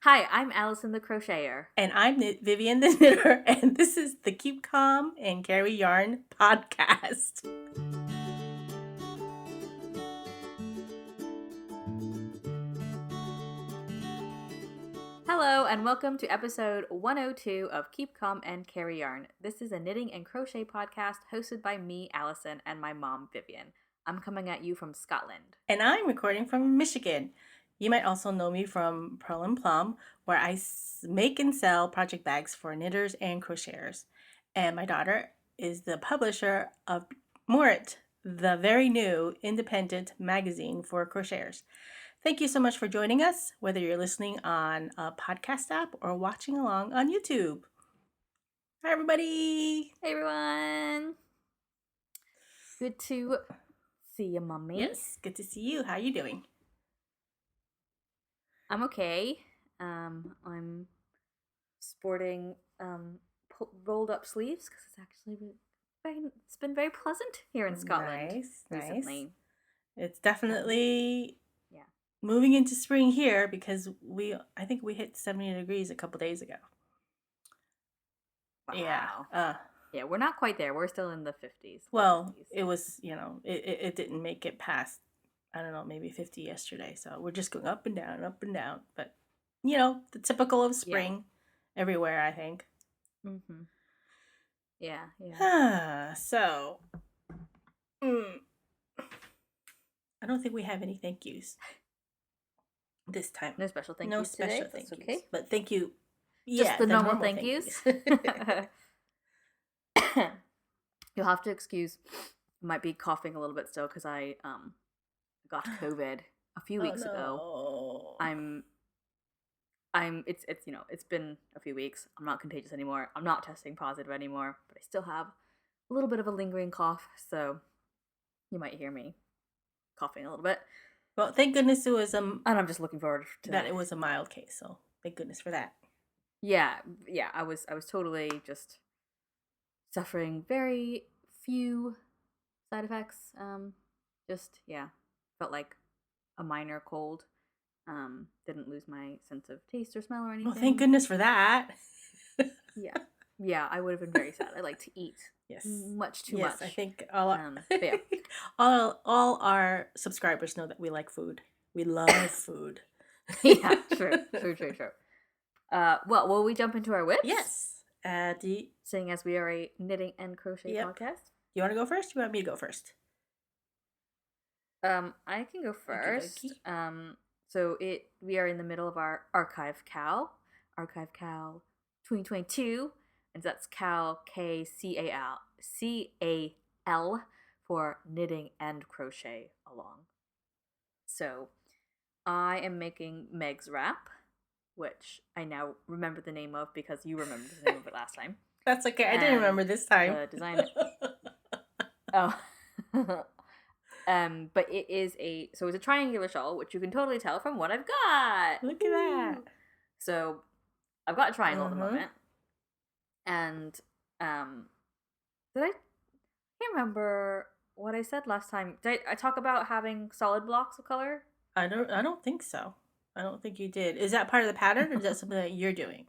Hi, I'm Alyson the crocheter. And I'm Vivian the knitter, and this is the Keep Calm and Carry Yarn podcast. Hello, and welcome to episode 102 of Keep Calm and Carry Yarn. This is a knitting and crochet podcast hosted by me, Alyson, and my mom, Vivian. I'm coming at you from Scotland. And I'm recording from Michigan. You might also know me from Pearl and Plum, where I make and sell project bags for knitters and crocheters. And my daughter is the publisher of Moorit, the very new independent magazine for crocheters. Thank you so much for joining us, whether you're listening on a podcast app or watching along on YouTube. Hi, everybody. Hey, everyone. Good to see you, Mommy. Yes, good to see you. How are you doing? I'm okay. I'm sporting rolled up sleeves because it's been very pleasant here in Scotland recently. Nice. It's definitely moving into spring here because I think we hit 70 degrees a couple days ago. Wow. Yeah, we're not quite there. We're still in the 50s. Well, 50s. It was, it didn't make it past, I don't know, maybe 50 yesterday. So we're just going up and down. But, the typical of spring everywhere, I think. Mm-hmm. Yeah. So, I don't think we have any thank yous this time. No special thank yous today. That's okay. But thank you. Just the normal thank yous. You'll have to excuse. I might be coughing a little bit still because I got COVID a few weeks ago. It's been a few weeks. I'm not contagious anymore. I'm not testing positive anymore, but I still have a little bit of a lingering cough, so you might hear me coughing a little bit. Well, thank goodness it was and I'm just looking forward to that. It was a mild case, so thank goodness for that. Yeah. I was totally just suffering very few side effects. Felt like a minor cold. Didn't lose my sense of taste or smell or anything. Well, thank goodness for that. Yeah, I would have been very sad. I like to eat. Yes. Much too much. I think all our subscribers know that we like food. We love food. Yeah, true. Will we jump into our whips? Yes. Seeing as we are a knitting and crochet podcast. You want to go first? You want me to go first? I can go first. We are in the middle of our Archive KCAL 2022, and that's KCAL KCAL for knitting and crochet along. So I am making Meg's wrap, which I now remember the name of because you remembered the name of it last time. That's okay. I didn't remember this time. Design. But it's a triangular shawl, which you can totally tell from what I've got. Look at that. So I've got a triangle at the moment, and I can't remember what I said last time. Did I talk about having solid blocks of color? I don't think so. I don't think you did. Is that part of the pattern, or is that something that you're doing?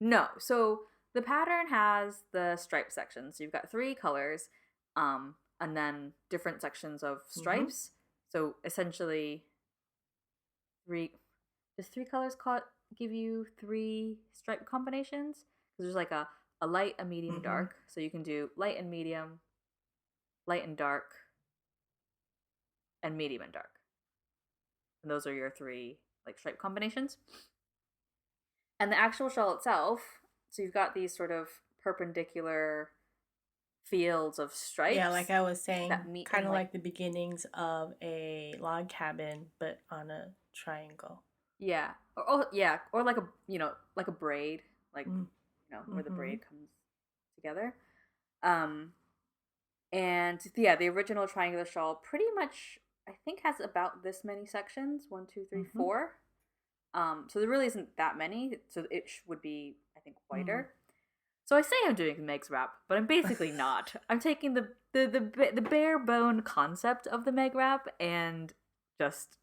No. So the pattern has the stripe section. So you've got 3 colors, and then different sections of stripes. So essentially, 3 colors give you 3 stripe combinations. Because there's like a light, a medium, dark. So you can do light and medium, light and dark, and medium and dark. And those are your 3 stripe combinations. And the actual shawl itself, so you've got these sort of perpendicular fields of stripes. Yeah, like I was saying, kind of like the beginnings of a log cabin, but on a triangle. Yeah, or like a braid, where the braid comes together. And the original triangular shawl pretty much, I think, has about this many sections. 1, 2, 3, 4. So there really isn't that many. So it would be, I think, wider. So I say I'm doing Meg's wrap, but I'm basically not. I'm taking the bare bone concept of the Meg wrap and just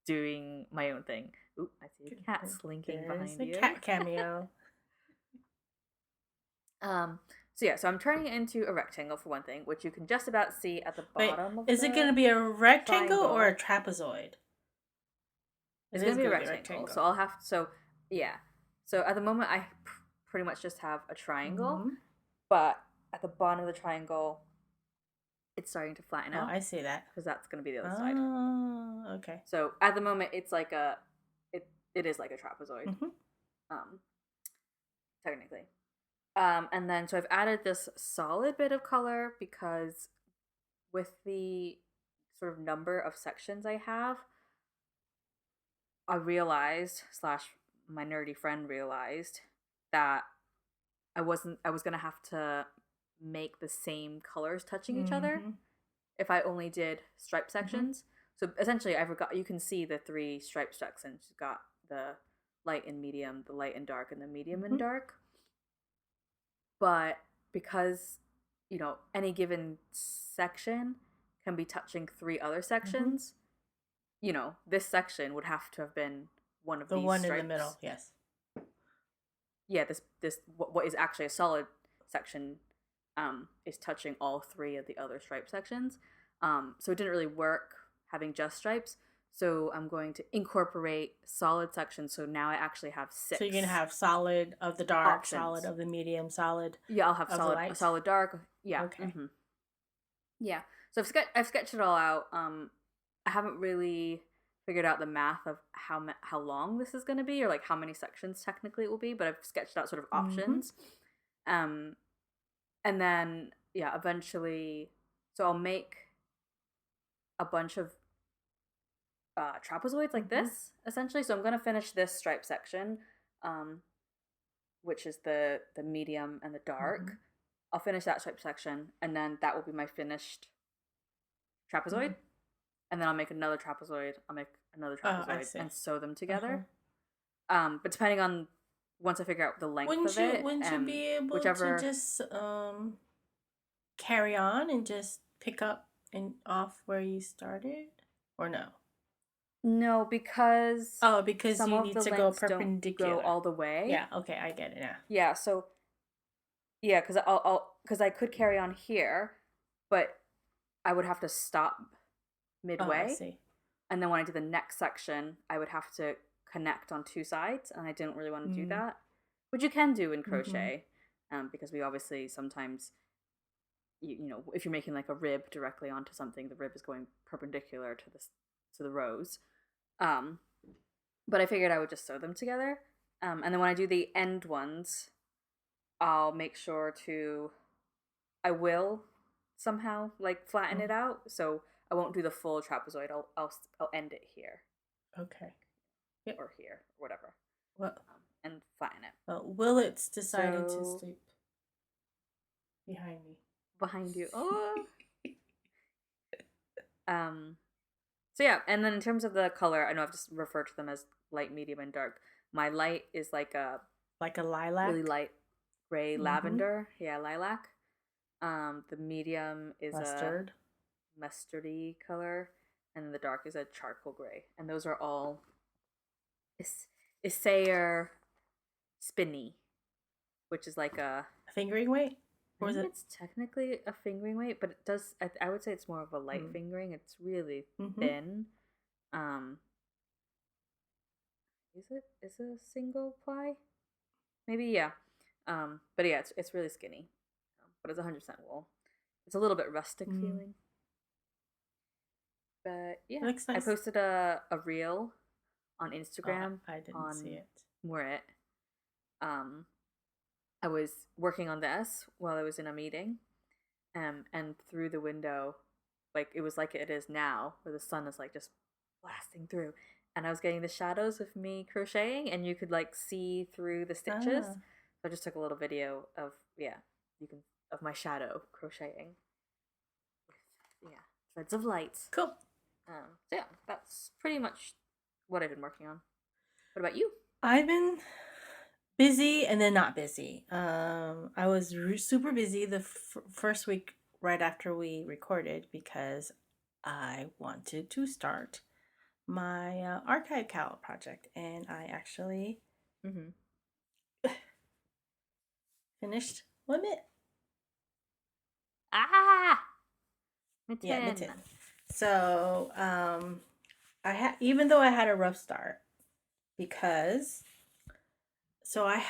doing my own thing. Ooh, I see a cat slinking There's behind a you. cat cameo. So yeah, so I'm turning it into a rectangle for one thing, which you can just about see at the Wait, bottom of is the it going to be a rectangle or a triangle. trapezoid? It's It going is to be a going to be a rectangle. rectangle. So I'll have so yeah. So at the moment I pretty much just have a triangle, Mm-hmm. but at the bottom of the triangle it's starting to flatten Oh, out I see that. because that's going to be the other side. Oh, okay. So at the moment it's like it is like a trapezoid. Mm-hmm. Technically. And then so I've added this solid bit of color because with the sort of number of sections I have, I realized slash my nerdy friend realized that I was gonna have to make the same colors touching each other Mm-hmm. if I only did stripe Mm-hmm. sections. So essentially I forgot you can see the 3 stripe sections. You've got the light and medium, the light and dark, and the medium Mm-hmm. and dark. But because any given section can be touching 3 other Mm-hmm. sections, this section would have to have been one of The these one stripes. in the middle, yes. Yeah, this what is actually a solid section is touching all 3 of the other stripe sections. So it didn't really work having just stripes. So I'm going to incorporate solid sections. So now I actually have 6. So you're gonna have solid of the dark, options. solid of the medium, solid. Yeah, I'll have of solid, the light. solid dark. Yeah. Okay. Mm-hmm. Yeah. So I've sketched it all out. I haven't really figured out the math of how long this is going to be, or like how many sections technically it will be. But I've sketched out sort of options. Mm-hmm. And then eventually, so I'll make a bunch of trapezoids like this essentially. So I'm going to finish this stripe section, which is the medium and the dark. Mm-hmm. I'll finish that stripe section, and then that will be my finished trapezoid. And then I'll make another trapezoid. I'll make another trapezoid and sew them together. But depending on once I figure out the length of it, wouldn't you be able to just carry on and just pick up and off where you started, or no? No, because some you need to go perpendicular. Don't go all the way. Yeah. Okay, I get it now. Yeah. So because I could carry on here, but I would have to stop midway. Oh, I see. And then when I do the next section, I would have to connect on 2 sides, and I didn't really want to do that, which you can do in crochet, because we obviously sometimes, if you're making like a rib directly onto something, the rib is going perpendicular to the rows. But I figured I would just sew them together, and then when I do the end ones, I'll make sure I will somehow like flatten it out, so I won't do the full trapezoid. I'll end it here. Okay. Yep. Or here, or whatever. Well, and flatten it. Well, Willet's decided to sleep behind me. Behind you. Oh. So yeah, and then in terms of the color, I know I've just referred to them as light, medium, and dark. My light is like a lilac, really light gray lavender. Yeah, lilac. The medium is mustard, mustardy color, and the dark is a charcoal gray. And those are all Isayer spinny, which is like a fingering weight. Or is it? It's technically a fingering weight, but it does. I would say it's more of a light fingering. It's really thin. Is it a single ply? Maybe, yeah. But yeah, it's really skinny. But it's 100% wool. It's a little bit rustic feeling. But yeah, nice. I posted a reel on Instagram. I didn't see it. Moorit. I was working on this while I was in a meeting, and through the window, like it was like it is now, where the sun is like just blasting through, and I was getting the shadows of me crocheting, and you could like see through the stitches. So I just took a little video of of my shadow crocheting with threads of light. Cool. So yeah, that's pretty much what I've been working on. What about you? I've been busy and then not busy. I was super busy the first week right after we recorded because I wanted to start my Archive KCAL project, and I actually Mm-hmm. finished one mitt. Ah, Yeah, mitten. mitten. So even though I had a rough start because I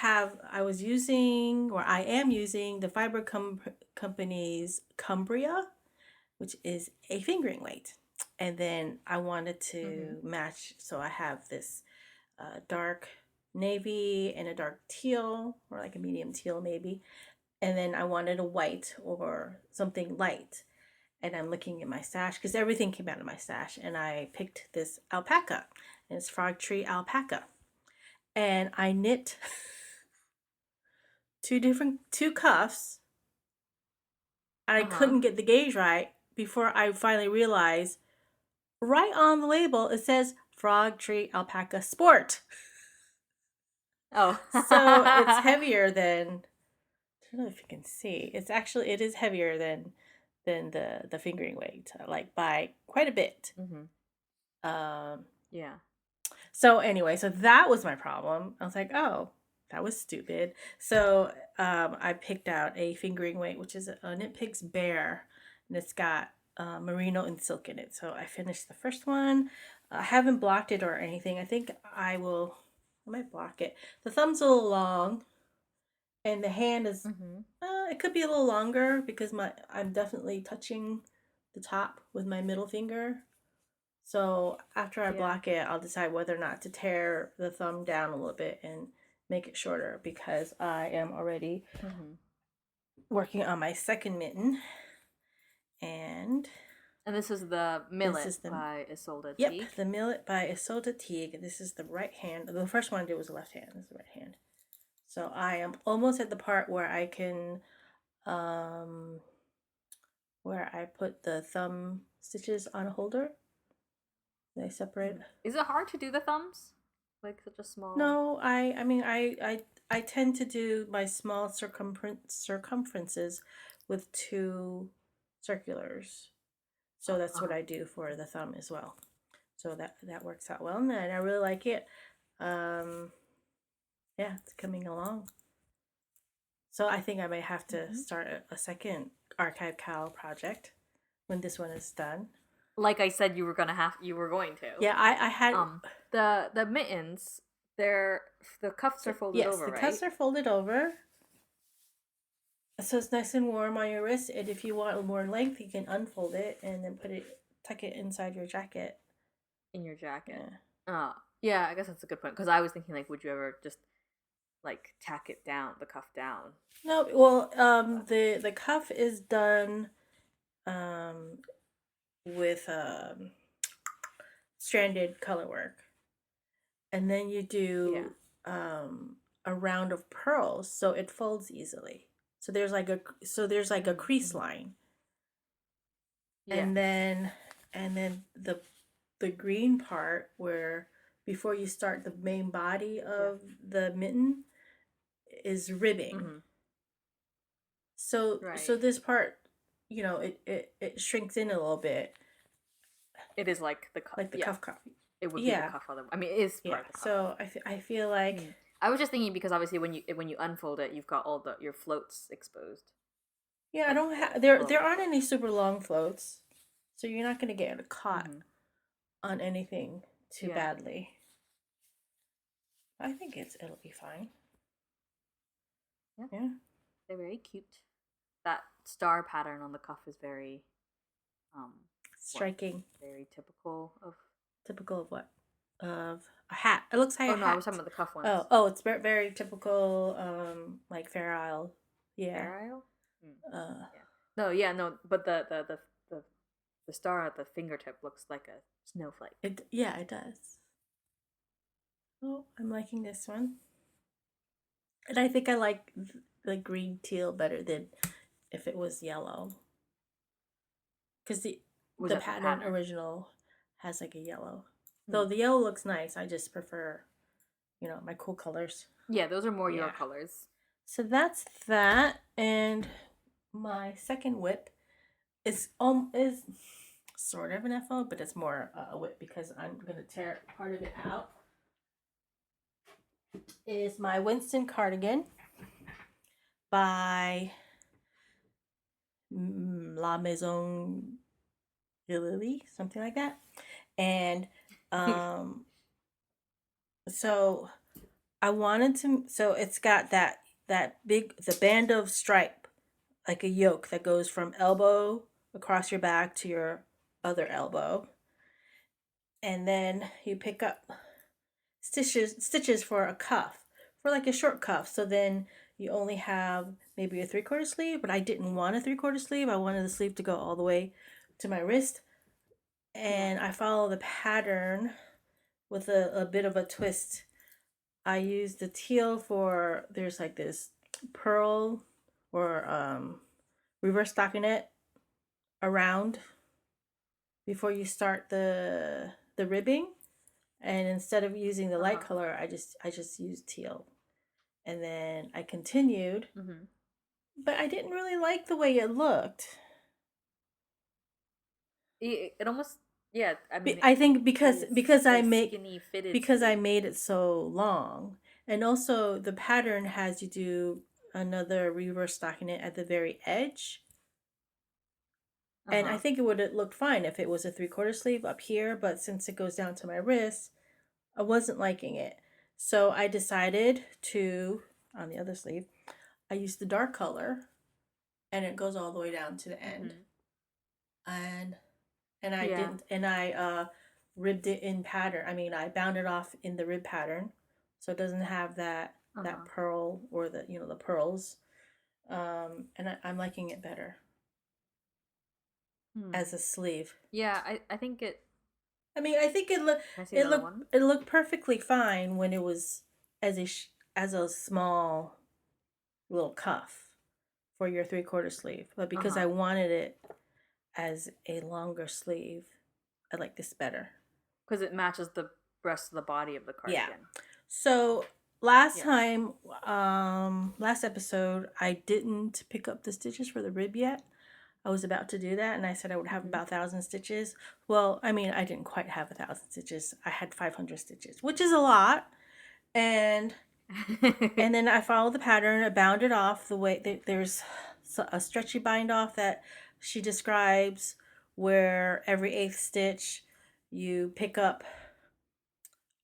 am using the company's Cumbria, which is a fingering weight. And then I wanted Mm-hmm. to match, so I have this dark navy and a dark teal, or like a medium teal maybe. And then I wanted a white or something light. And I'm looking at my stash because everything came out of my stash. And I picked this alpaca, and it's frog tree alpaca. And I knit two cuffs, and I Uh-huh. couldn't get the gauge right before I finally realized right on the label it says frog tree alpaca sport. Oh. So it's heavier than, I don't know if you can see. It is heavier than the fingering weight, like by quite a bit. Mm-hmm. Um Yeah. so anyway, so that was my problem. I was like, oh, that was stupid. So I picked out a fingering weight, which is a Knit Picks Bear, and it's got merino and silk in it. So I finished the first one. I haven't blocked it or anything. I think I will. I might block it. The thumb's a little long, and the hand is. Mm-hmm. It could be a little longer because I'm definitely touching the top with my middle finger. So after I Yeah. block it, I'll decide whether or not to tear the thumb down a little bit and make it shorter because I am already Mm-hmm. working on my second mitten. And And this is the this Millet is by Isolde yep, Teague. the Mīlēt by Isolde Teague. This is the right hand. The first one I did was the left hand. This is the right hand. So I am almost at the part where I can, where I put the thumb stitches on a holder. They separate. Is it hard to do the thumbs? Like such a small. No, I mean I tend to do my small circumferences with two circulars. So that's what Uh-huh. I do for the thumb as well. So that works out well, and I really like it. Um yeah, it's coming along. So I think I may have to Mm-hmm. start a second Archive KCAL project when this one is done. Like I said, you were going to. Yeah, I had The mittens, the cuffs are folded yes, over, the right? cuffs are folded over. So it's nice and warm on your wrist, and if you want more length, you can unfold it and then tuck it inside your jacket. In your jacket. Yeah. Oh, yeah. I guess that's a good point because I was thinking like, would you ever just like tack it down, the cuff down? No, well, But the cuff is done with stranded color work, and then you yeah. do a round of pearls, so it folds easily. There's like a crease Mm-hmm. line, Yeah. and then the green part where before you start the main body Yeah. of the mitten is ribbing. Mm-hmm. So Right. this part, it shrinks in a little bit, It is like the cuff. like the Yeah. cuff copy. It would be the Yeah, cuff other. I mean, it is yeah. part of the cuff. So I feel like I was just thinking because obviously when you unfold it, you've got all your floats exposed. yeah, I Like don't have the there little aren't any floats. super long floats, so you're not gonna get caught Mm-hmm. on anything too Yeah. badly. I think it'll be fine. Yeah. Yeah, They're very cute. That star pattern on the cuff is very um what? striking. Very Typical of what? Of a hat. It looks like Oh a no, I was hat. talking about the cuff ones. Oh, it's very typical. Like Fair Isle. Yeah. Fair Isle? Uh, Yeah. No, yeah, no, but the star at the fingertip looks like a snowflake. it does. Oh, I'm liking this one, and I think I like the green teal better than if it was yellow, because Was the that the pattern pattern? original has like a yellow. Hmm. Though the yellow looks nice, I just prefer, my cool colors. Yeah, those are more your Yeah. colors. So that's that, and my second whip is sort of an envelope, but it's more a whip because I'm going to tear part of it out. Is my Winston cardigan by La Maison de Lily, something like that. And so I wanted to, so it's got that big, the band of stripe, like a yoke that goes from elbow across your back to your other elbow. And then you pick up stitches for a cuff, for like a short cuff. So then you only have maybe a 3/4 sleeve, but I didn't want a 3/4 sleeve. I wanted the sleeve to go all the way to my wrist. And I follow the pattern with a bit of a twist. I use the teal for, there's like this pearl or reverse stockinette around before you start the ribbing, and instead of using the light color, I just used teal, and then I continued, but I didn't really like the way it looked. It almost, yeah. I mean, I think because I skinny fitted because I sleeve. made it so long, and also the pattern has you do another reverse stockinette at the very edge. And I think it would have looked fine if it was a 3/4 sleeve up here, but since it goes down to my wrist, I wasn't liking it. So I decided to, on the other sleeve, I used the dark color, and it goes all the way down to the end. And I didn't, and I ribbed it in pattern. I mean, I bound it off in the rib pattern, so it doesn't have that pearl or the the pearls. And I'm liking it better as a sleeve. Yeah, I think it. I mean, I think it looked perfectly fine when it was as a small little cuff for your 3/4 sleeve, but because I wanted it as a longer sleeve, I like this better because it matches the rest of the body of the cardigan. Yeah. So last episode, I didn't pick up the stitches for the rib yet. I was about to do that, and I said I would have about 1,000 stitches. Well, I mean, I didn't quite have 1,000 stitches. I had 500 stitches, which is a lot. And then I followed the pattern. I bound it off the way there's a stretchy bind off that she describes, where every 8th stitch you pick up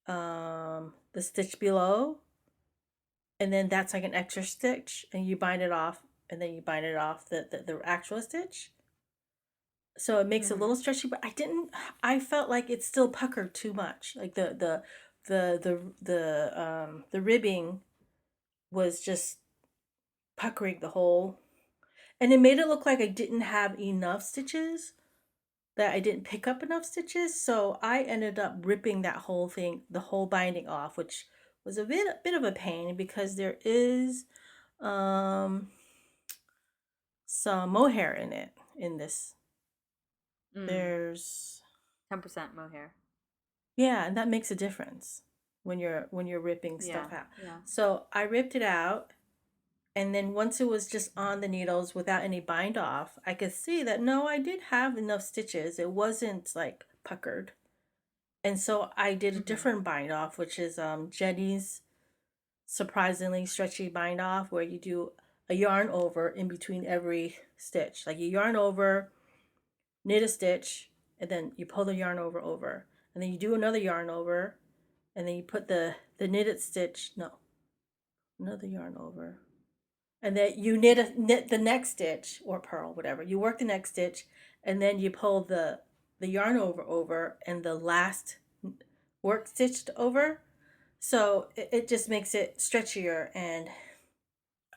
the stitch below, and then that's like an extra stitch, and you bind it off, and then you bind it off the actual stitch. So it makes it a little stretchy, but I felt like it still puckered too much. Like the ribbing was just puckering the whole, and it made it look like I didn't have enough stitches, that I didn't pick up enough stitches. So I ended up ripping that whole thing, the whole binding off, which was a bit of a pain because there is some mohair in it, in this. There's 10% mohair. Yeah, and that makes a difference when you're ripping stuff out. Yeah. So I ripped it out, and then once it was just on the needles without any bind off, I could see that no, I did have enough stitches. It wasn't like puckered. And so I did a different bind off, which is Jenny's surprisingly stretchy bind off, where you do a yarn over in between every stitch. Like you yarn over, knit a stitch, and then you pull the yarn over, and then you do another yarn over, and then you put the knitted stitch, another yarn over, and then you knit the next stitch, or purl, whatever. You work the next stitch, and then you pull the yarn over, and the last work stitched over. So it just makes it stretchier, and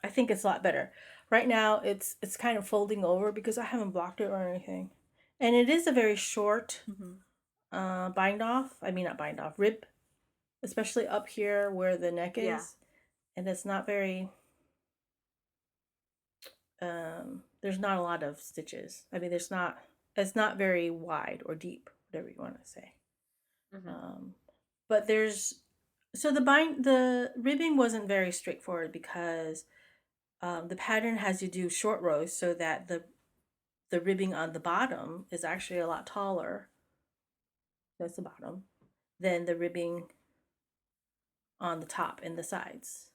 I think it's a lot better. Right now, it's kind of folding over because I haven't blocked it or anything. And it is a very short bind off. I mean, not bind off, rib, especially up here where the neck is. Yeah. And it's not very, there's not a lot of stitches. I mean, it's not very wide or deep, whatever you want to say. But so the ribbing wasn't very straightforward because the pattern has you do short rows so that the ribbing on the bottom is actually a lot taller. That's the bottom. Than the ribbing on the top and the sides.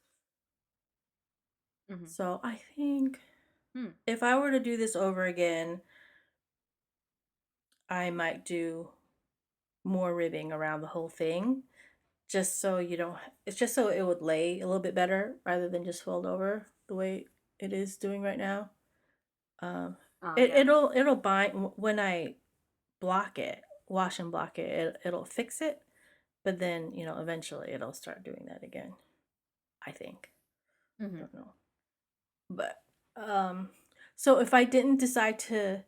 Mm-hmm. So I think if I were to do this over again, I might do more ribbing around the whole thing, just so you don't. It's just so it would lay a little bit better rather than just fold over the way it is doing right now. It'll bind when I block it, wash and block it. It'll fix it, but then eventually it'll start doing that again. I think. I don't know, but so if I didn't decide to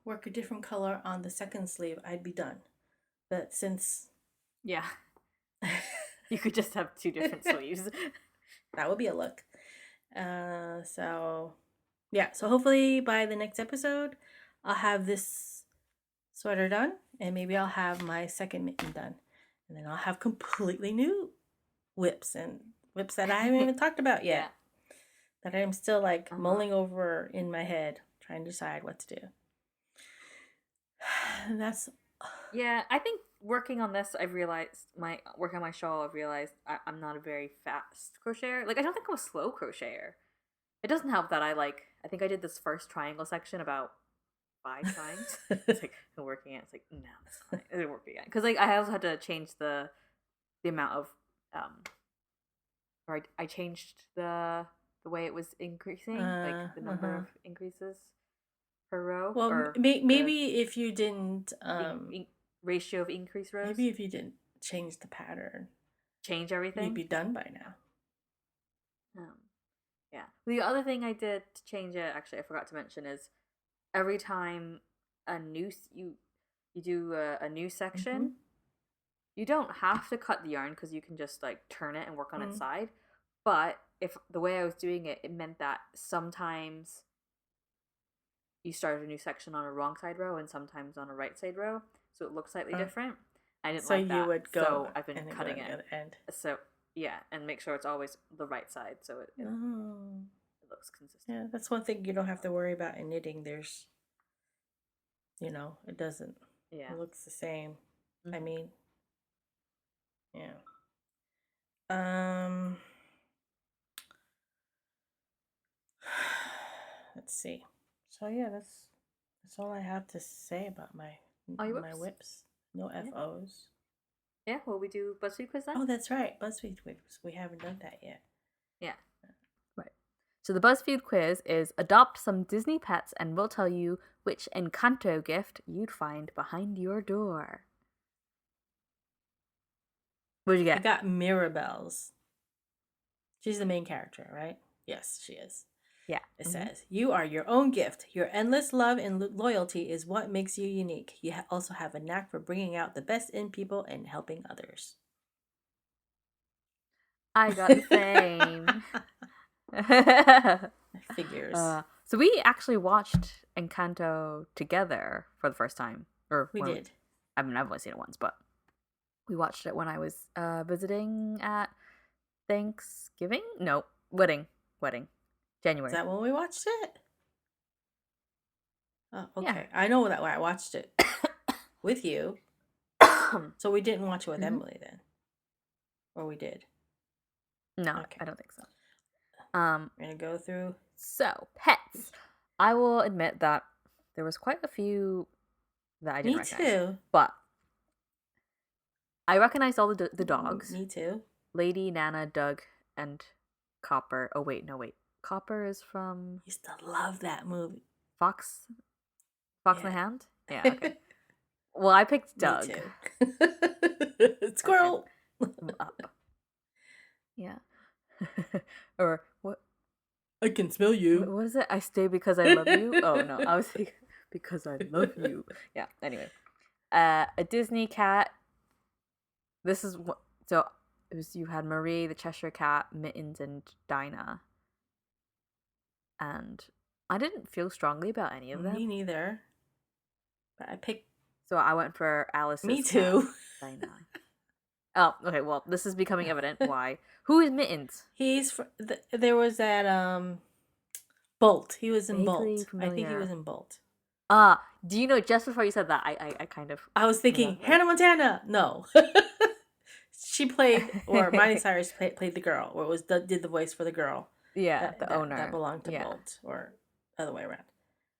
work a different color on the second sleeve, I'd be done. But since you could just have 2 different sleeves. That would be a look. So hopefully by the next episode, I'll have this sweater done, and maybe I'll have my second mitten done, and then I'll have completely new whips that I haven't even talked about yet. That I'm still like mulling over in my head, trying to decide what to do. And that's I think working on this, I've realized working on my shawl, I've realized I'm not a very fast crocheter. Like, I don't think I'm a slow crocheter. It doesn't help that I think I did this first triangle section about 5 times. It's like working it. It's like, no, it's fine. It didn't work again. Because I also had to change the amount of or I changed the way it was increasing, like the number of increases per row. Well, maybe if you didn't ratio of increase rows. Maybe if you didn't change the pattern, change everything, you'd be done by now. The other thing I did to change it, actually, I forgot to mention, is every time you do a new section, you don't have to cut the yarn because you can just turn it and work on its side. But if the way I was doing it, it meant that sometimes you started a new section on a wrong side row and sometimes on a right side row, so it looks slightly different. I didn't like that. So you would go. So I've been cutting it. The other end. So and make sure it's always the right side, so it looks consistent. Yeah, that's one thing you don't have to worry about in knitting. There's, it doesn't. Yeah, it looks the same. I mean, let's see. So that's all I have to say about my whips. No FOs. Yeah, will we do BuzzFeed quiz then? Oh, that's right. BuzzFeed quiz. We haven't done that yet. Yeah. Right. So the BuzzFeed quiz is adopt some Disney pets and we'll tell you which Encanto gift you'd find behind your door. What'd you get? I got Mirabelle's. She's the main character, right? Yes, she is. Yeah. It says, you are your own gift. Your endless love and loyalty is what makes you unique. You also have a knack for bringing out the best in people and helping others. I got the same. Figures. So we actually watched Encanto together for the first time. We did. I've only seen it once, but we watched it when I was visiting at Thanksgiving? No, wedding. January. Is that when we watched it? Oh, okay. Yeah. I know that way I watched it with you. So we didn't watch it with Emily then. Or we did? No, okay. I don't think so. We're gonna go through. So, pets. I will admit that there was quite a few that I didn't recognize. Me too. But I recognized all the dogs. Me too. Lady, Nana, Doug, and Copper. Oh, wait. Copper is from... I used to love that movie. Fox in the Hand? Yeah, okay. Well, I picked Doug. Me too. Squirrel! Up. Yeah. Or what? I can smell you. What is it? I stay because I love you? Oh, no. I was like, because I love you. Yeah, anyway. A Disney cat. This is what... So, you had Marie, the Cheshire Cat, Mittens, and Dinah. And I didn't feel strongly about any of them. Me neither. But I picked... So I went for Alyson. Me too. Dinah. Oh, okay. Well, this is becoming evident why. Who is Mittens? He's... There was that... Bolt. He was in Vaguely Bolt. I think he was familiar. in Bolt. Do you know, just before you said that, I kind of I was thinking, remember. Hannah Montana. No. She played, or Miley Cyrus played the girl, or did the voice for the girl Yeah, that the that owner. belonged to Yeah. Bolt, or other way around.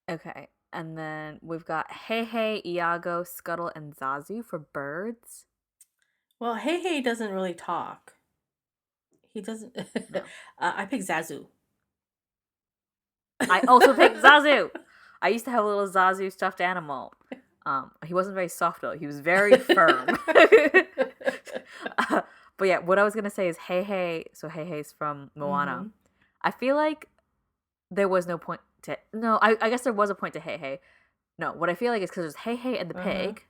Okay. And then we've got Hey Hey, Iago, Scuttle, and Zazu for birds. Well, Hey Hey doesn't really talk. He doesn't. No. I picked Zazu. I also picked Zazu. I used to have a little Zazu stuffed animal. He wasn't very soft though. He was very firm. But yeah, what I was gonna say is Hey Hey. So Hey Hey's from Moana. I feel like there was no point to. No, I guess there was a point to Hey Hey. No, what I feel like is because there's Hey Hey and the pig.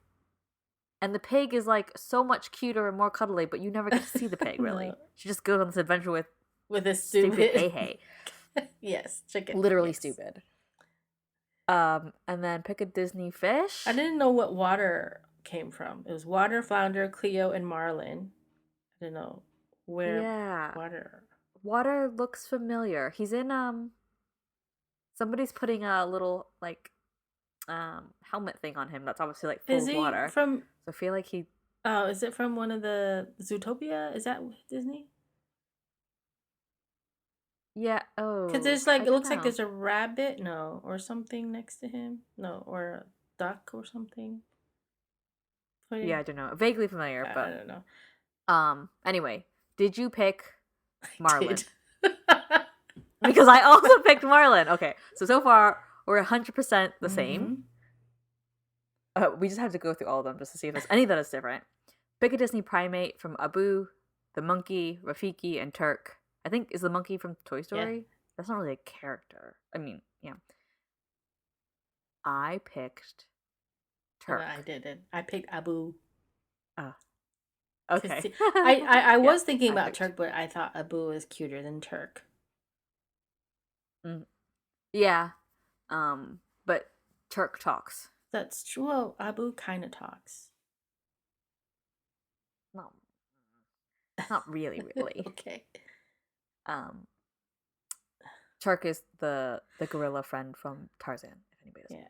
And the pig is like so much cuter and more cuddly, but you never get to see the pig really. No. She just goes on this adventure with a stupid Hey Hey. Yes, chicken. Literally yes. stupid. And then pick a Disney fish. I didn't know what water came from. It was water, flounder, Cleo, and marlin. I don't know where water. Water looks familiar. He's in somebody's putting a little like helmet thing on him that's obviously like full Is of he water. from So I feel like he Oh, is it from one of the Zootopia? Is that Disney? Yeah, Because oh. there's like, I it don't looks like know. there's a rabbit, no, or something next to him. No, or a duck or something. Yeah, I don't know. Vaguely familiar, I but don't know. anyway, did you pick Marlin? Did. Because I also picked Marlin. Okay, so far we're 100% the same. We just have to go through all of them just to see if there's any that is different. Pick a Disney primate from Abu, the monkey, Rafiki, and Turk. I think is the monkey from Toy Story. Yeah. That's not really a character. I mean, yeah. I picked Turk. I didn't. I picked Abu. Oh. Okay. See, I was thinking about Turk, but I thought Abu was cuter than Turk. Yeah. But Turk talks. That's true. Well, Abu kind of talks. No. Not really. Okay. Turk is the gorilla friend from Tarzan, if anybody doesn't. Yeah.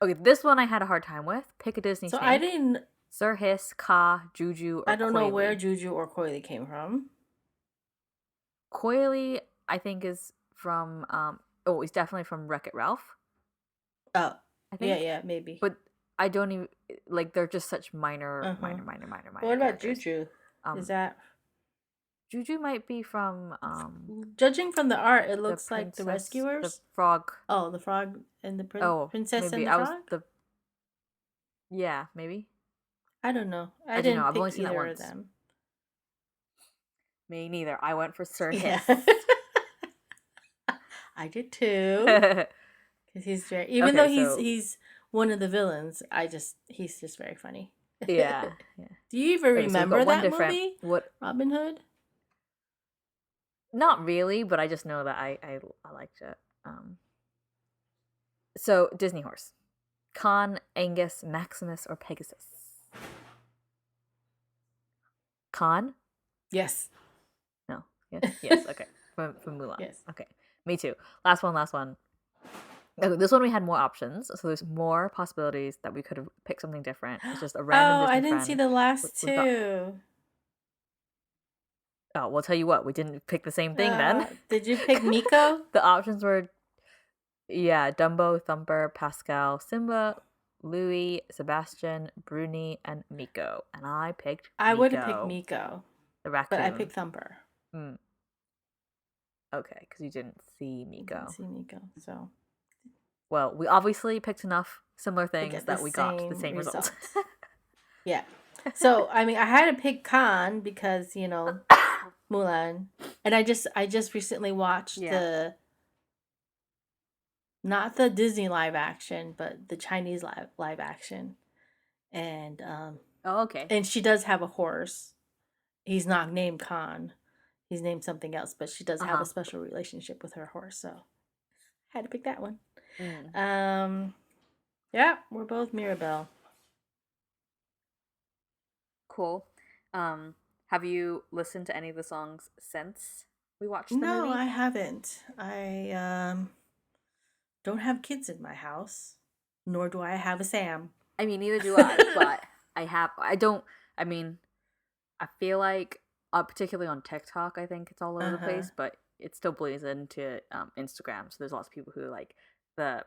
Okay, this one I had a hard time with. Pick a Disney snake. I didn't... Sir Hiss, Ka, Juju, or I don't Coily. know where Juju or Coily came from. Coily, I think, is from... he's definitely from Wreck-It Ralph. Oh. I think. Yeah, maybe. But I don't even... Like, they're just such minor What about characters. Juju? Is that... Juju might be from... Judging from the art, it looks like the Rescuers. The frog. Oh, the frog and the princess maybe. and the frog? Yeah, maybe. I don't know. I didn't know. I've only pick seen that either once. of them. Me neither. I went for Sir Hiss. I did too. Because he's very... Even though he's one of the villains, he's just very funny. Yeah. Do you even remember that movie? What? Robin Hood? Not really, but I just know that I liked it. So Disney horse: Con, Angus, Maximus, or Pegasus? Con? Yes. No. Yes. Okay. From Mulan. Yes. Okay. Me too. Last one. Okay, this one we had more options, so there's more possibilities that we could have picked something different. It's just a random. I didn't see the last two. Oh, we'll tell you what, we didn't pick the same thing then. Did you pick Miko? The options were, Dumbo, Thumper, Pascal, Simba, Louis, Sebastian, Bruni, and Miko. And I picked Miko. I would have picked Miko. The raccoon. But I picked Thumper. Okay, because you didn't see Miko. I didn't see Miko, so... Well, we obviously picked enough similar things that we got the same results. Yeah. So, I mean, I had to pick Khan because, Mulan. And I just recently watched not the Disney live action, but the Chinese live action. And okay. And she does have a horse. He's not named Khan. He's named something else, but she does have a special relationship with her horse, so I had to pick that one. Yeah, we're both Mirabelle. Cool. Have you listened to any of the songs since we watched the movie? No, I haven't. I don't have kids in my house, nor do I have a Sam. I mean, neither do I, but I mean, I feel like, particularly on TikTok, I think it's all over the place, but it still bleeds into Instagram. So there's lots of people who like the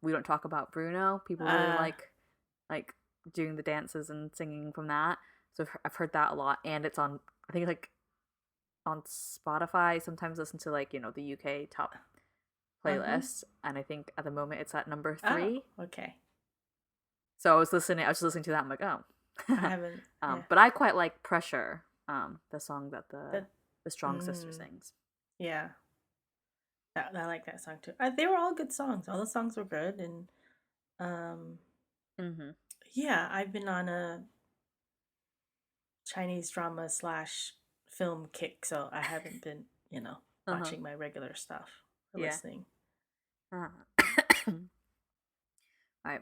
We Don't Talk About Bruno. People really like doing the dances and singing from that. So I've heard that a lot, and it's on. I think it's like on Spotify. Sometimes listen to like the UK top playlists, and I think at the moment it's at number 3. Oh, okay. So I was just listening to that. I'm like, oh. I haven't. But I quite like Pressure, the song that the Strong Sister sings. Yeah. I like that song too. They were all good songs. All the songs were good, and yeah, I've been on a Chinese drama / film kick, so I haven't been, watching my regular stuff or listening. All right.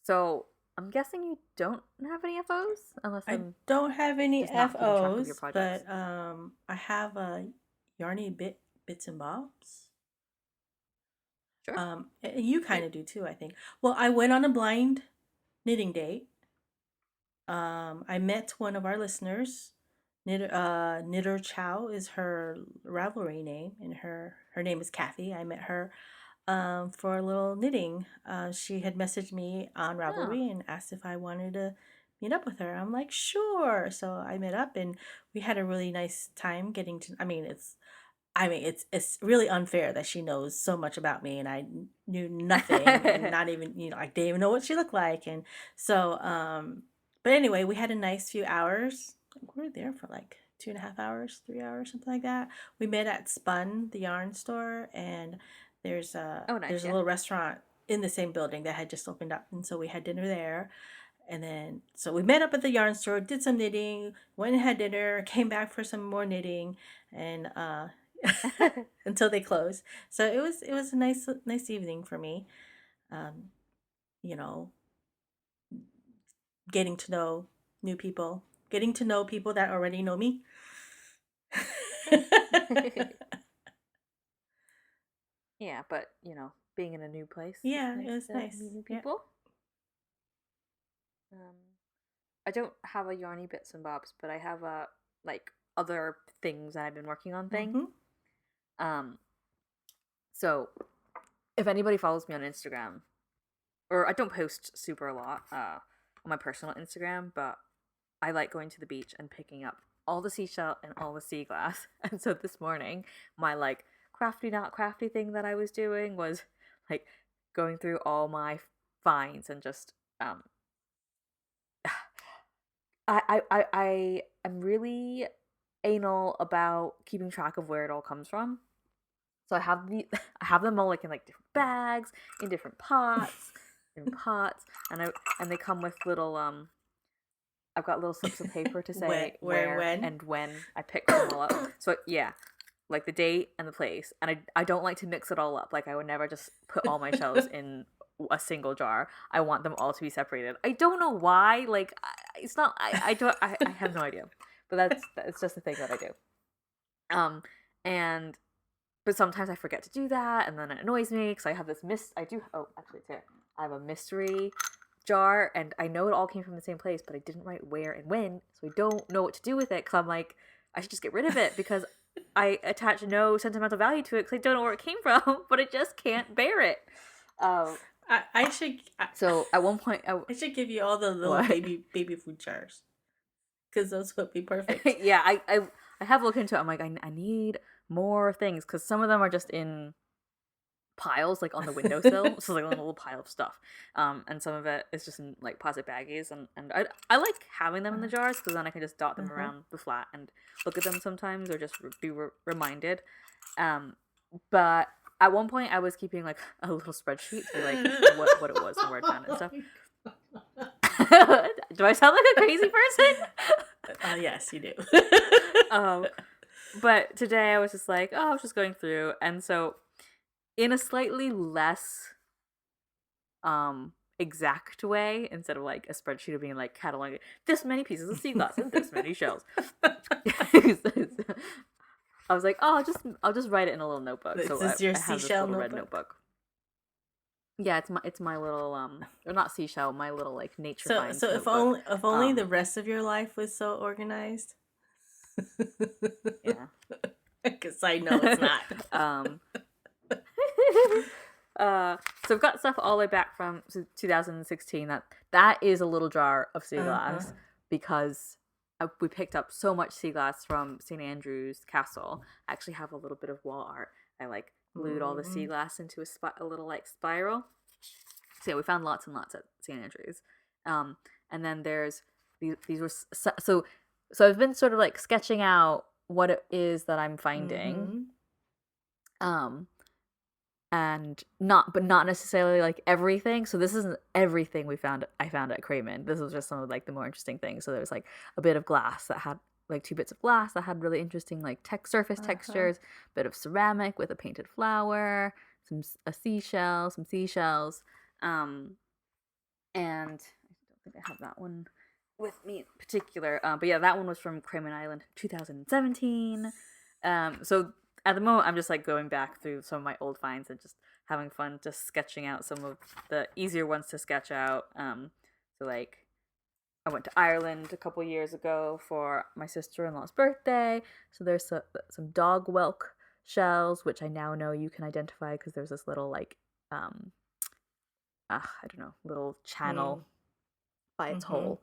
So I'm guessing you don't have any FOs, unless I don't have any FOs, but I have a Yarny bits and bobs. Sure. You kind of do too, I think. Well, I went on a blind knitting date. I met one of our listeners. Knitter Chow is her Ravelry name, and her name is Kathy. I met her for a little knitting. She had messaged me on Ravelry and asked if I wanted to meet up with her. I'm like, sure. So I met up, and we had a really nice time getting to. It's really unfair that she knows so much about me, and I knew nothing, and not even I didn't even know what she looked like, and so but anyway, we had a nice few hours. We were there for like 2.5 hours, 3 hours, something like that. We met at Spun, the yarn store, and there's a little restaurant in the same building that had just opened up, and so we had dinner there. And then so we met up at the yarn store, did some knitting, went and had dinner, came back for some more knitting, and until they closed. So it was a nice evening for me. Getting to know new people, getting to know people that already know me. Yeah, but being in a new place. Yeah, it was nice. New people. Yeah. I don't have a Yarny bits and bobs, but I have like other things that I've been working on thing. So if anybody follows me on Instagram, or I don't post super a lot on my personal Instagram, but I like going to the beach and picking up all the seashell and all the sea glass. And so this morning, my like crafty not crafty thing that I was doing was like going through all my finds and just I am really anal about keeping track of where it all comes from. So I have them all like in like different bags, in different pots, and they come with little I've got little slips of paper to say where when and when I picked them all up. So yeah, like the date and the place. And I don't like to mix it all up. Like I would never just put all my shells in a single jar. I want them all to be separated. I don't know why. Like it's not. I have no idea. But that's just the thing that I do. But sometimes I forget to do that, and then it annoys me because I have this actually it's here. I have a mystery jar, and I know it all came from the same place, but I didn't write where and when, so I don't know what to do with it. Because I'm like, I should just get rid of it because I attach no sentimental value to it because I don't know where it came from, but I just can't bear it. I should. So at one point, I should give you all the little baby food jars because those would be perfect. Yeah, I have looked into it. I'm like, I need more things because some of them are just in piles like on the windowsill, so like a little pile of stuff, and some of it is just in like plastic baggies, and I like having them in the jars because then I can just dot them around the flat and look at them sometimes or just be reminded. But at one point I was keeping like a little spreadsheet to be like what it was and where I found it and stuff. Do I sound like a crazy person? Yes, you do. But today I was just like, I was just going through, and so in a slightly less exact way, instead of like a spreadsheet of being like cataloging this many pieces of sea glass and this many shells. I was like, oh, I'll just write it in a little notebook. Is So this your I have this seashell little red notebook? notebook. Yeah, it's my little or not seashell, my little like nature So finds so notebook. if only the rest of your life was so organized. Yeah. Because I know it's not. um, so I've got stuff all the way back from 2016. That is a little jar of sea glass because we picked up so much sea glass from St. Andrew's Castle. I actually have a little bit of wall art. I like glued all the sea glass into a little like spiral. So yeah, we found lots and lots at St. Andrew's. And then there's these were so I've been sort of like sketching out what it is that I'm finding. And not necessarily like everything. So this isn't everything I found at Craven. This was just some of like the more interesting things. So there was like a bit of glass that had like 2 bits of glass that had really interesting like surface textures, bit of ceramic with a painted flower, some seashell, some seashells. And I don't think I have that one with me in particular. But yeah, that one was from Cayman Island 2017. So at the moment, I'm just like going back through some of my old finds and just having fun, just sketching out some of the easier ones to sketch out. So like, I went to Ireland a couple years ago for my sister-in-law's birthday. So there's some dog whelk shells, which I now know you can identify because there's this little like, I don't know, little channel by its hole.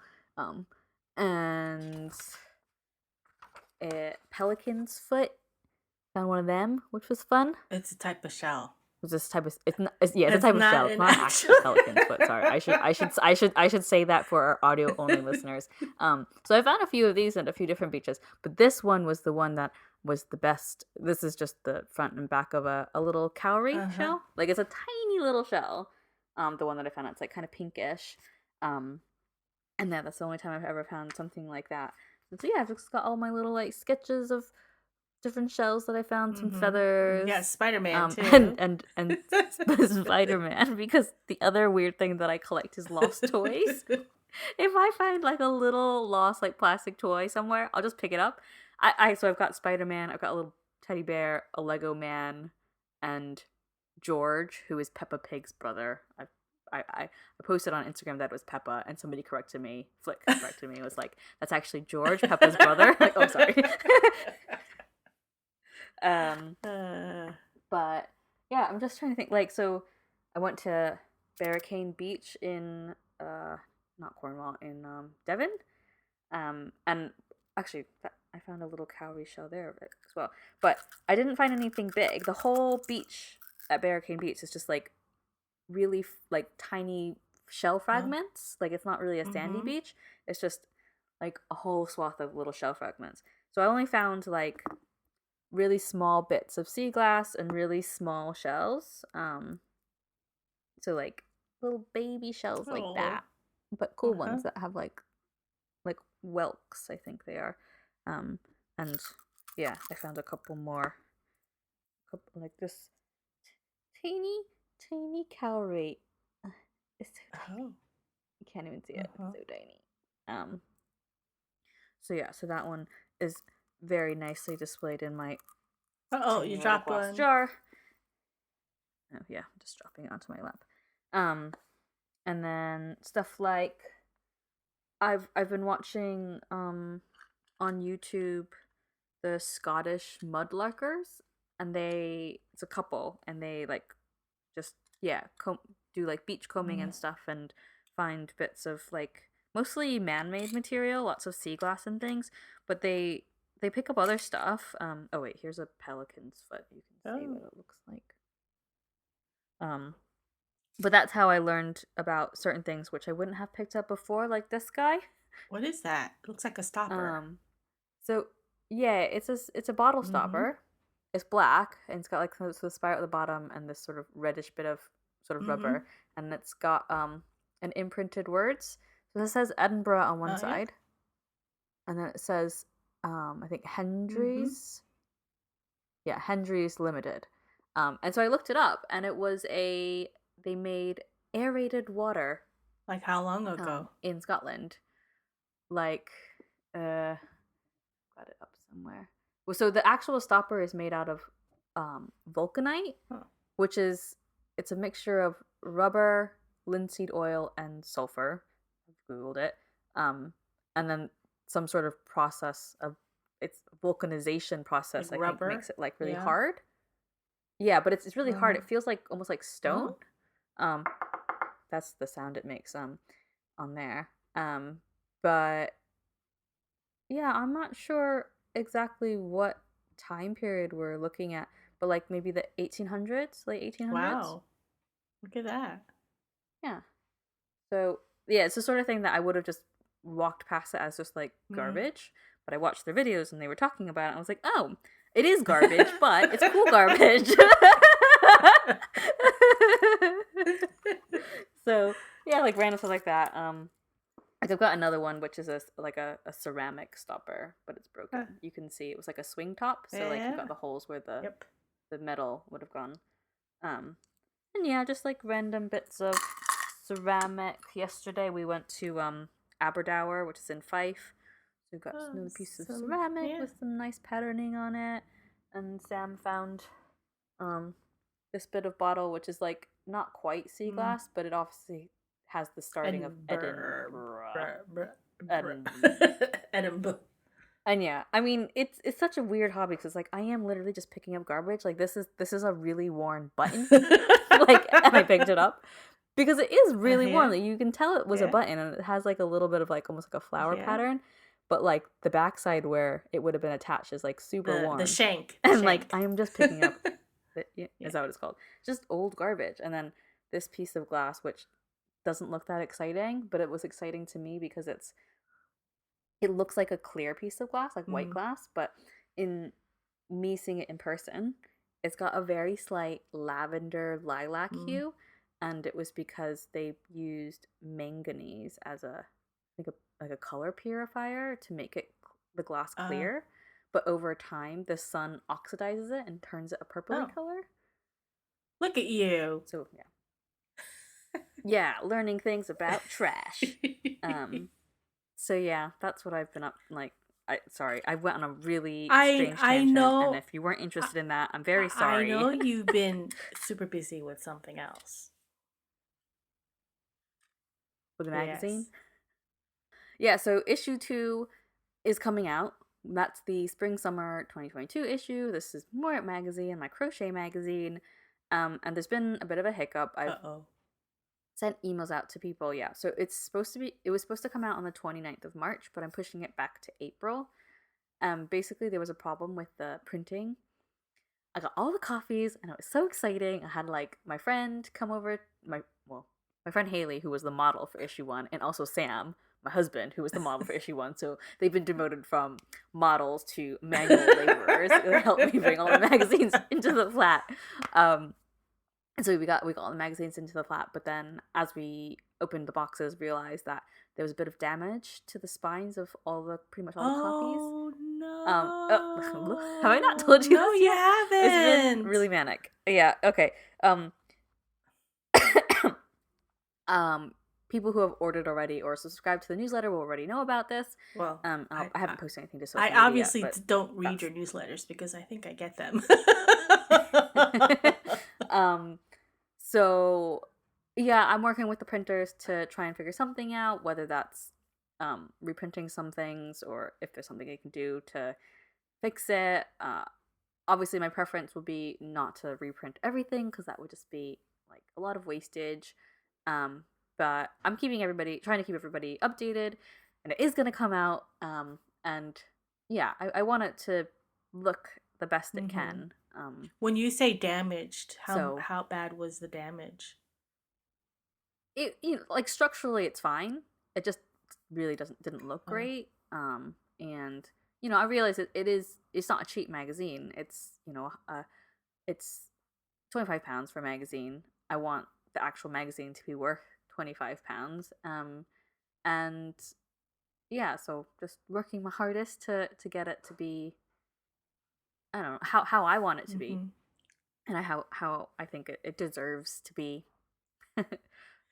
And pelican's foot. Found one of them, which was fun. It's a type of shell. It's this type of it's a type of shell. It's not actually pelican's foot. Sorry, I should say that for our audio only listeners. So I found a few of these at a few different beaches, but this one was the one that was the best. This is just the front and back of a little cowrie shell. Like it's a tiny little shell. The one that I found, it's like kind of pinkish. And that's the only time I've ever found something like that. And so yeah, I've just got all my little like sketches of different shells that I found, some feathers. Yeah, Spider-Man too. And Spider-Man, because the other weird thing that I collect is lost toys. If I find like a little lost like plastic toy somewhere, I'll just pick it up. So I've got Spider-Man, I've got a little teddy bear, a Lego man, and George, who is Peppa Pig's brother. I posted on Instagram that it was Peppa, and somebody corrected me. Flick corrected me. It was like, that's actually George, Peppa's brother. Like, oh, sorry. But yeah, I'm just trying to think. Like, so I went to Barricane Beach in not Cornwall, in Devon, and actually I found a little cowrie shell there as well. But I didn't find anything big. The whole beach at Barricane Beach is just like really like tiny shell fragments. Like it's not really a sandy beach. It's just like a whole swath of little shell fragments. So I only found like really small bits of sea glass and really small shells. So like little baby shells like that, but cool ones that have like whelks, I think they are. And yeah, I found a couple more, like this tiny cowrie. It's so tiny. You can't even see it. It's so tiny. So yeah, so that one is very nicely displayed in my you dropped one jar. Oh yeah, I'm just dropping it onto my lap. And then stuff like I've been watching on YouTube the Scottish mudlarkers, and it's a couple, and they like just do like beach combing and stuff, and find bits of like mostly man-made material, lots of sea glass and things, but they pick up other stuff. Oh wait, here's a pelican's foot. You can see what it looks like. But that's how I learned about certain things which I wouldn't have picked up before, like this guy. What is that? It looks like a stopper. So yeah, it's a bottle stopper. It's black, and it's got like the spiral at the bottom and this sort of reddish bit of sort of rubber, and it's got an imprinted words. So this says Edinburgh on one side, and then it says I think Hendry's. Yeah, Hendry's Limited. And so I looked it up, and it was they made aerated water. Like how long ago? In Scotland. Like, got it up somewhere. So the actual stopper is made out of vulcanite, Huh. which is it's a mixture of rubber, linseed oil, and sulfur. I've Googled it. And then some sort of process of it's vulcanization Like process. I think rubber? makes it like really Yeah. hard. Yeah, but it's really hard. Uh-huh. It feels like almost like stone. Oh. Um, that's the sound it makes on there. But yeah, I'm not sure exactly what time period we're looking at, but like maybe the 1800s, late 1800s. Wow. Look at that. Yeah. So yeah, it's the sort of thing that I would have just walked past it as just like Mm. garbage. But I watched their videos and they were talking about it. And I was like, oh, it is garbage, but it's cool garbage. So yeah, like random stuff like that. Like I've got another one which is a ceramic stopper, but it's broken. You can see it was like a swing top, so like you've Yeah. got the holes where Yep. the metal would have gone. And yeah, just like random bits of ceramic. Yesterday we went to Aberdour, which is in Fife. So we've got another piece of ceramic Yeah. with some nice patterning on it. And Sam found this bit of bottle, which is like not quite sea glass, but it obviously has the starting of Edinburgh. Edinburgh. And yeah, I mean it's such a weird hobby because like I am literally just picking up garbage. Like this is a really worn button, like, and I picked it up because it is really worn. Yeah. Like, you can tell it was a Yeah. button, and it has like a little bit of like almost like a flower Yeah. pattern, but like the backside where it would have been attached is like super worn. The shank. And like I am just picking up, Yeah. is that what it's called? Just old garbage, and then this piece of glass, which doesn't look that exciting, but it was exciting to me because it looks like a clear piece of glass, like white glass, but in me seeing it in person, it's got a very slight lavender lilac hue, and it was because they used manganese as a color purifier to make the glass clear. But over time, the sun oxidizes it and turns it a purpley color. Look at you. So yeah, learning things about trash. So yeah, that's what I've been up like. I went on a really strange tangent, and if you weren't interested in that, I'm very sorry. I know you've been super busy with something else. With the magazine? Yeah, so issue 2 is coming out. That's the spring-summer 2022 issue. This is Moorit magazine, my crochet magazine. And there's been a bit of a hiccup. I've sent emails out to people. Yeah, so it was supposed to come out on the 29th of March, but I'm pushing it back to April. Basically there was a problem with the printing. I got all the copies and it was so exciting. I had like my friend come over, my friend Haley, who was the model for issue 1, and also Sam, my husband, who was the model for issue 1. So they've been demoted from models to manual laborers. It helped me bring all the magazines into the flat. And so we got all the magazines into the flat, but then as we opened the boxes, realized that there was a bit of damage to the spines of pretty much all the copies. Oh no! Have I not told you? No, this you yet? haven't. It's been really manic. Yeah. Okay. People who have ordered already or subscribed to the newsletter will already know about this. Well, I haven't posted anything to social media. I obviously yet, don't read your newsletters because I think I get them. So yeah, I'm working with the printers to try and figure something out, whether that's reprinting some things or if there's something I can do to fix it. Obviously my preference would be not to reprint everything because that would just be like a lot of wastage. But I'm trying to keep everybody updated, and it is going to come out. And yeah, I want it to look the best it can. When you say damaged, how bad was the damage? It like structurally it's fine. It just really didn't look great. And I realize it's not a cheap magazine. It's it's £25 for a magazine. I want the actual magazine to be worth £25. And yeah, so just working my hardest to get it to be, I don't know, how I want it to be, and how I think it deserves to be.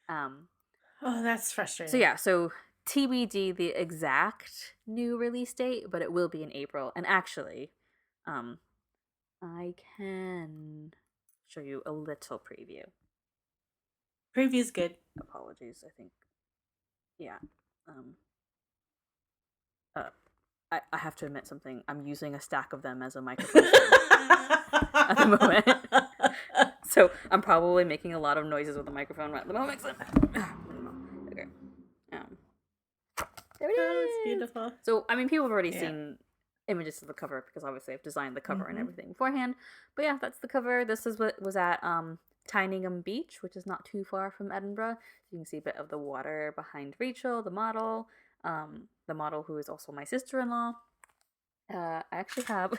Oh, that's frustrating. So yeah, so TBD the exact new release date, but it will be in April. And actually, I can show you a little preview. Preview's good. Apologies, I think. Yeah. I have to admit something. I'm using a stack of them as a microphone at the moment. So I'm probably making a lot of noises with the microphone right at the moment. Okay. There it is. It's beautiful. So, I mean, people have already seen images of the cover because obviously I've designed the cover and everything beforehand. But yeah, that's the cover. This is what was at Tyningham Beach, which is not too far from Edinburgh. You can see a bit of the water behind Rachel, the model who is also my sister-in-law. I actually have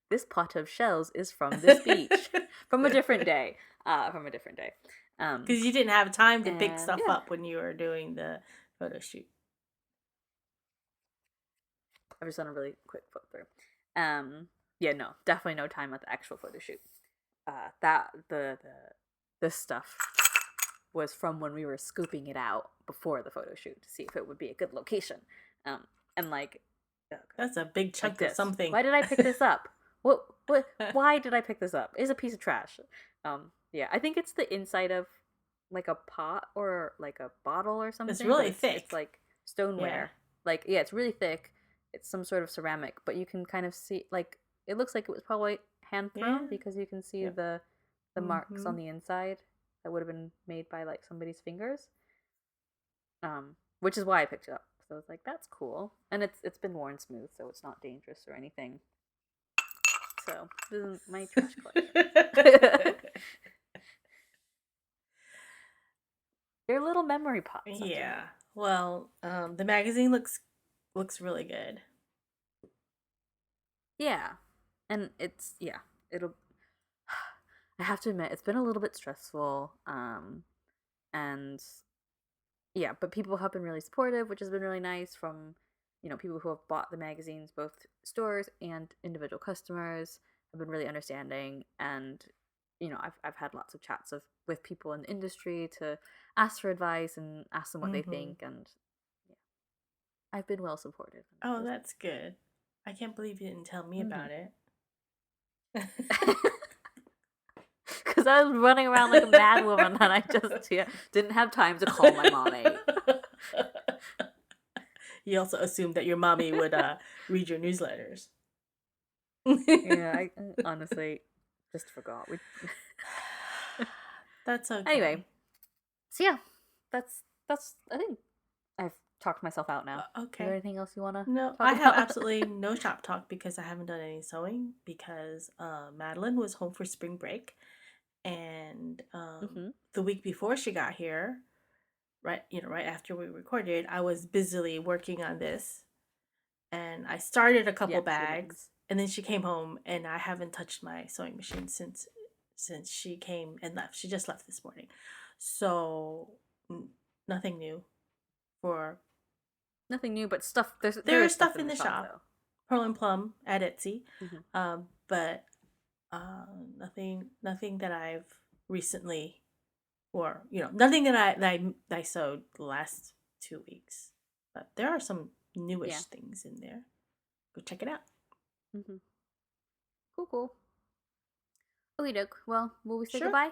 this pot of shells is from this beach from a different day. Because you didn't have time to pick stuff up when you were doing the photo shoot. I've just done a really quick flip through. No, definitely no time at the actual photo shoot. This stuff was from when we were scooping it out before the photo shoot to see if it would be a good location. And like, that's a big chunk of something. Why did I pick this up? What? Why did I pick this up? It's a piece of trash. I think it's the inside of like a pot or like a bottle or something. It's really thick. It's like stoneware. Yeah. It's really thick. It's some sort of ceramic, but you can kind of see, like, it looks like it was probably hand thrown because you can see the marks on the inside that would have been made by like somebody's fingers. Which is why I picked it up. So I was like, that's cool, and it's been worn smooth, so it's not dangerous or anything. So this is my trash collection. They're little memory pots. Yeah. Well, the magazine looks really good. Yeah. And it'll I have to admit it's been a little bit stressful. But people have been really supportive, which has been really nice from, people who have bought the magazines, both stores and individual customers have been really understanding, and I've had lots of chats with people in the industry to ask for advice and ask them what they think, and I've been well supported. Oh, that's good. I can't believe you didn't tell me about it. Because I was running around like a mad woman and I just didn't have time to call my mommy. You also assumed that your mommy would read your newsletters. I honestly just forgot. That's okay. Anyway, so yeah, that's I think I've talked myself out now. Okay. Is there anything else you want to No, I have absolutely no shop talk because I haven't done any sewing because Madeline was home for spring break, and the week before she got here, right after we recorded, I was busily working on this, and I started a couple bags, and then she came home, and I haven't touched my sewing machine since she came and left. She just left this morning, so nothing new. Nothing new, but stuff. There is stuff in the shop. Though. Pearl and Plum at Etsy, but nothing that I've recently, or nothing that I sewed the last 2 weeks. But there are some newish things in there. Go check it out. Cool. Okie doke. Well, will we say goodbye?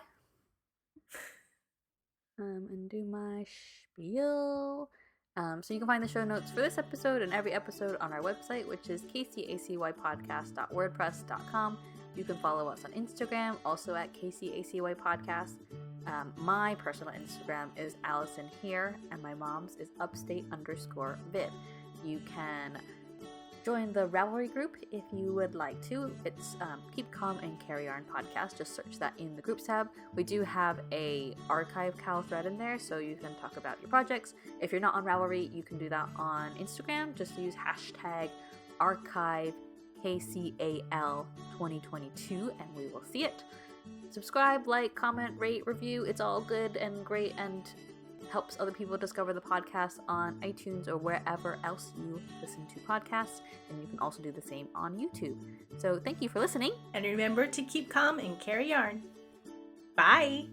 And do my spiel. So you can find the show notes for this episode and every episode on our website, which is kcacypodcast.wordpress.com. You can follow us on Instagram, also at kcacypodcast. My personal Instagram is Alyson here, and my mom's is upstate_Viv. You can join the Ravelry group if you would like to. It's Keep Calm and Carry On podcast. Just search that in the groups tab. We do have a Archive KCAL thread in there, so you can talk about your projects. If you're not on Ravelry, you can do that on Instagram. Just use hashtag Archive KCAL 2022 and we will see it. Subscribe, like, comment, rate, review. It's all good and great and helps other people discover the podcast on iTunes or wherever else you listen to podcasts, and you can also do the same on YouTube. So thank you for listening, and remember to keep calm and carry yarn. Bye.